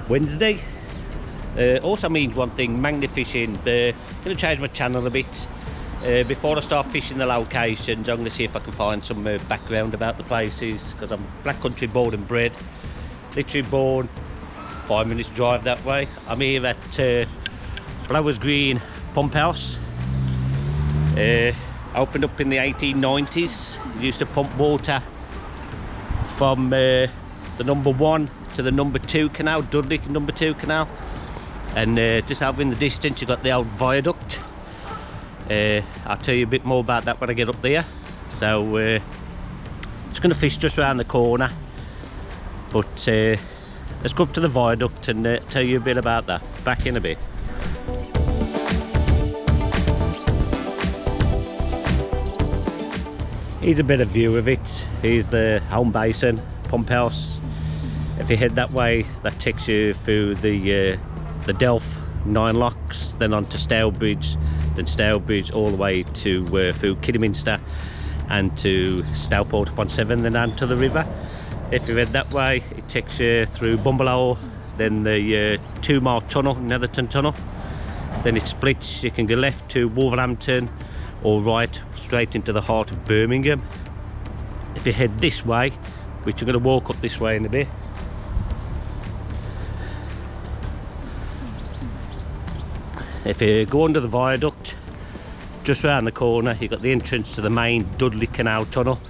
Wednesday. Also means one thing, magni-fishing. Going to change my channel a bit. Before I start fishing the locations, I'm going to see if I can find some background about the places, because I'm Black Country born and bred. Literally born 5 minutes drive that way. I'm here at Flowers Green Pump House. Opened up in the 1890s. It used to pump water from the number 1 to the number 2 canal, Dudley number 2 canal. And just over in the distance you've got the old viaduct. I'll tell you a bit more about that when I get up there. So just going to fish just around the corner, but let's go up to the viaduct and tell you a bit about that. Back in a bit. Here's a better view of it. Here's the home basin pump house. If you head that way, that takes you through the Delph 9 locks, then on to Stourbridge, then Stourbridge all the way to through Kidderminster and to Stourport upon Severn, then down to the river. If you head that way, it takes you through Bumballow, then the 2 mile tunnel, Netherton Tunnel. Then it splits. You can go left to Wolverhampton or right straight into the heart of Birmingham. If you head this way, which you're going to walk up this way in a bit, if you go under the viaduct, just round the corner, you've got the entrance to the main Dudley Canal Tunnel.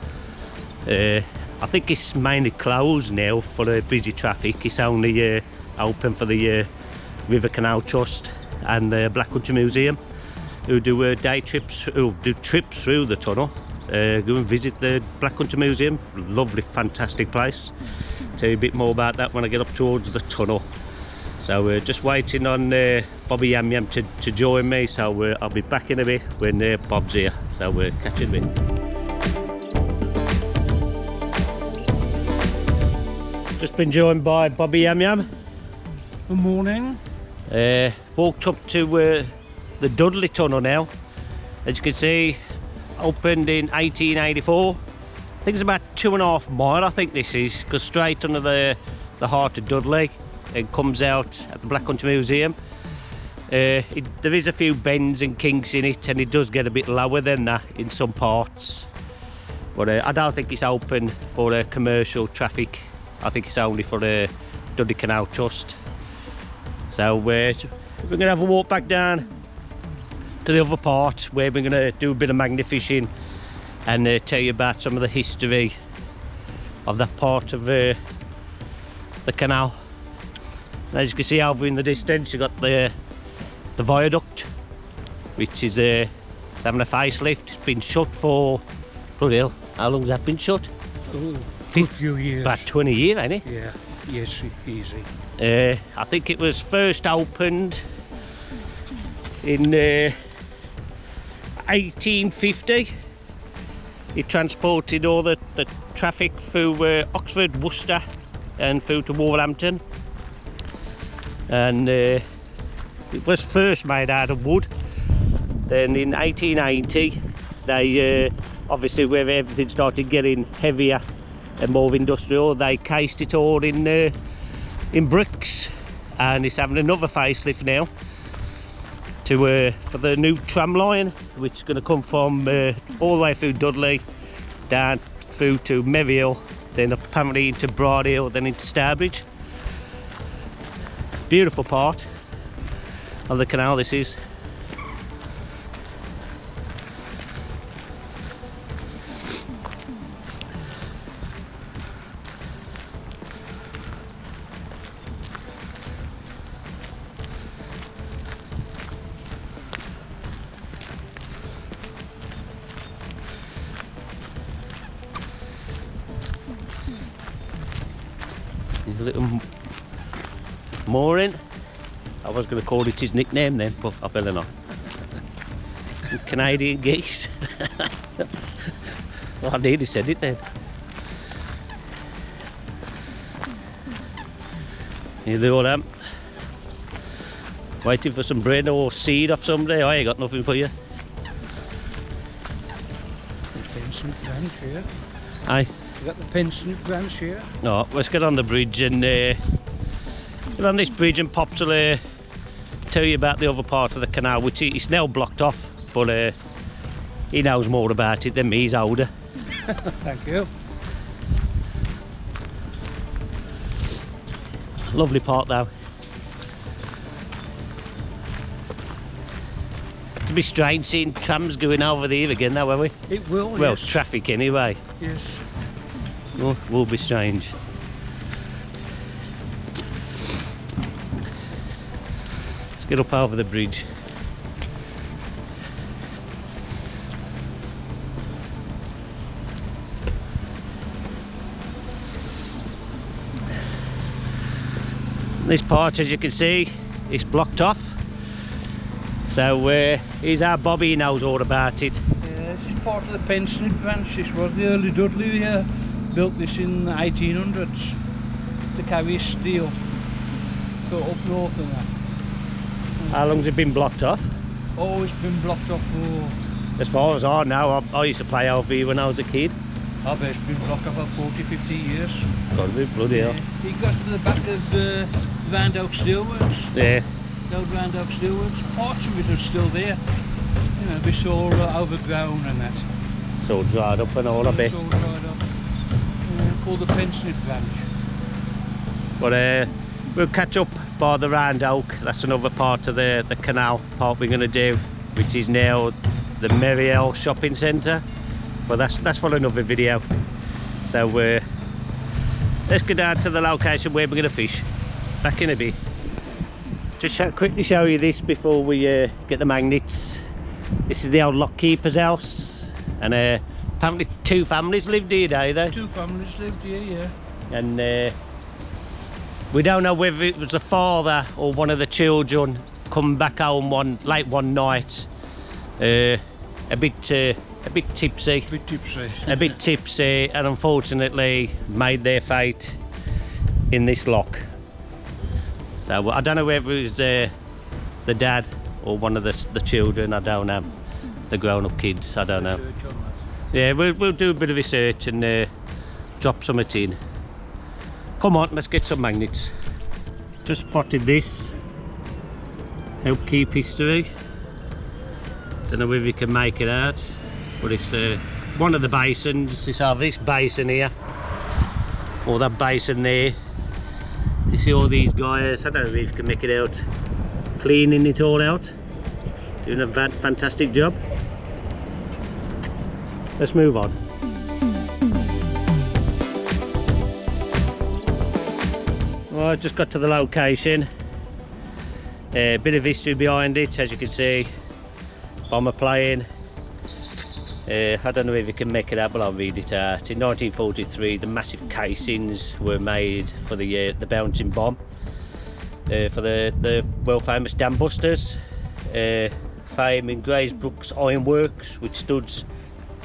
I think it's mainly closed now for the busy traffic. It's only open for the River Canal Trust and the Black Country Museum, who do day trips, who do trips through the tunnel. Go and visit the Black Country Museum. Lovely, fantastic place. Tell you a bit more about that when I get up towards the tunnel. So we're just waiting on Bobby Yam Yam to join me, so I'll be back in a bit when Bob's here. So we're catching a bit. Just been joined by Bobby Yam Yam. Good morning. Walked up to the Dudley Tunnel now. As you can see, opened in 1884. I think it's about 2.5 miles, I think this is, goes straight under the heart of Dudley and comes out at the Black Country Museum. There is a few bends and kinks in it, and it does get a bit lower than that in some parts, but I don't think it's open for commercial traffic. I think it's only for the Dudley Canal Trust. So we're going to have a walk back down to the other part where we're going to do a bit of magni fishing and tell you about some of the history of that part of the canal. And as you can see over in the distance, you've got the viaduct, which is it's having a facelift. It's been shut for, bloody hell, how long has that been shut? Oh, a few years. About 20 years, ain't it? Yeah, yes, easy. I think it was first opened in 1850. It transported all the traffic through Oxford, Worcester and through to Wolverhampton. And it was first made out of wood. Then in 1880 they obviously, where everything started getting heavier and more industrial, they cased it all in bricks, and it's having another facelift now to for the new tram line, which is going to come from all the way through Dudley down through to Merrihill, then apparently into Broadhill, then into Stourbridge. Beautiful part of the canal this is. There's a little mooring. I was going to call it his nickname then, but I better not. Canadian geese. Well, I nearly said it then. Here they all am. Waiting for some bread or seed off somebody. I ain't got nothing for you. Vincent branch here. Aye. You got the Vincent branch here. No, let's get on the bridge and Get on this bridge and Pops will tell you about the other part of the canal, which is now blocked off, but he knows more about it than me, he's older. Thank you. Lovely part though. It'd be strange seeing trams going over there again though, won't we? It will, Well, yes. traffic anyway. Yes. Oh, will be strange. Let's get up over the bridge. This part, as you can see, is blocked off. So here's our Bobby, he knows all about it. Yeah, this is part of the Pensnid branch. This was the early Dudley here. Built this in the 1800s to carry steel. Go up north and that. How long's it been blocked off? Oh, it's been blocked off for... As far as I know, I used to play over here when I was a kid. I bet it's been blocked off for 40, 50 years. Gotta be bloody hell. He got to the back of Van Oak Steelworks. Yeah. The old Van Oak Steelworks. Parts of it are still there. You know, it's all overgrown and that. It's all dried up and all, I bet. It's all dried up. Called the Pensnid branch. But we'll catch up by the Round Oak. That's another part of the canal part we're going to do, which is now the Merriell Shopping Centre. But that's for another video. So let's go down to the location where we're going to fish. Back in a bit. Just quickly show you this before we get the magnets. This is the old lockkeeper's house, and apparently 2 families lived here, do they? 2 families lived here, yeah. And we don't know whether it was the father or one of the children coming back home late one night, a bit tipsy, Bit tipsy. a bit tipsy, and unfortunately made their fate in this lock. So I don't know whether it was the dad or one of the children. I don't know, the grown-up kids. I don't know. Yeah, we'll do a bit of research and drop some in. Come on, let's get some magnets. Just spotted this. Help keep history. Don't know whether you can make it out, but it's one of the basins. This basin here, or that basin there. You see all these guys, I don't know if you can make it out, cleaning it all out. Doing a fantastic job. Let's move on. Well, I just got to the location. A bit of history behind it, as you can see. Bomber plane. I don't know if you can make it out, but I'll read it out. In 1943, the massive casings were made for the bouncing bomb for the world famous dam busters. Fame in Graysbrooks Ironworks, which stood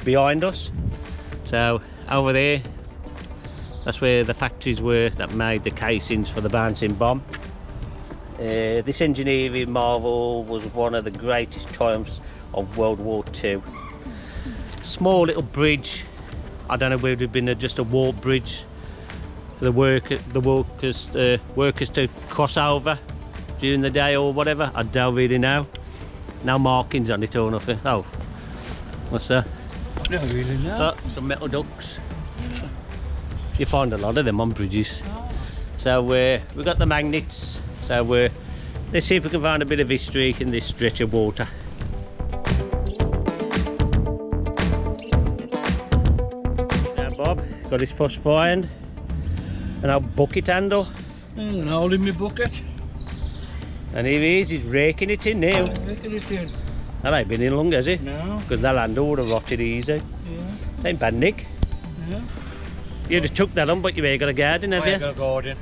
behind us. So over there, that's where the factories were that made the casings for the bouncing bomb. This engineering marvel was one of the greatest triumphs of World War II. Small little bridge. I don't know whether it would have been just a warp bridge for the workers to cross over during the day or whatever. I don't really know. No markings on it or nothing. Oh, what's that? I don't really know. Oh, some metal ducks. You find a lot of them on bridges. So we've got the magnets. So let's see if we can find a bit of history in this stretch of water. Now Bob got his first find, an old bucket handle, An hole in my bucket. and here he is, he's raking it in now. Look at it here. That ain't been in long, has it? No. Because that handle would have rotted easy. Yeah. Ain't bad, Nick. Yeah. You just took that on, but you ain't got a garden, have you? got a garden.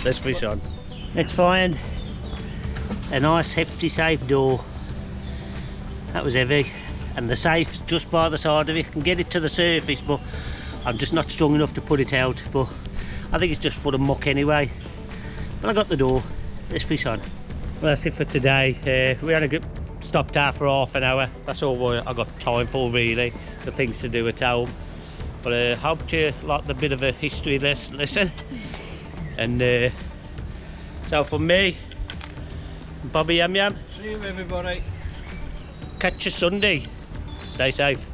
Let's fish on. Let's find a nice hefty safe door. That was heavy, and the safe's just by the side of it. I can get it to the surface, but I'm just not strong enough to put it out. But I think it's just full of muck anyway. But I got the door. Let's fish on. Well, that's it for today. We only stopped out for half an hour. That's all I got time for, really. The things to do at home. But I hope you liked the bit of a history lesson. And So from me, Bobby Yam Yam, See you everybody. catch you Sunday. Stay safe.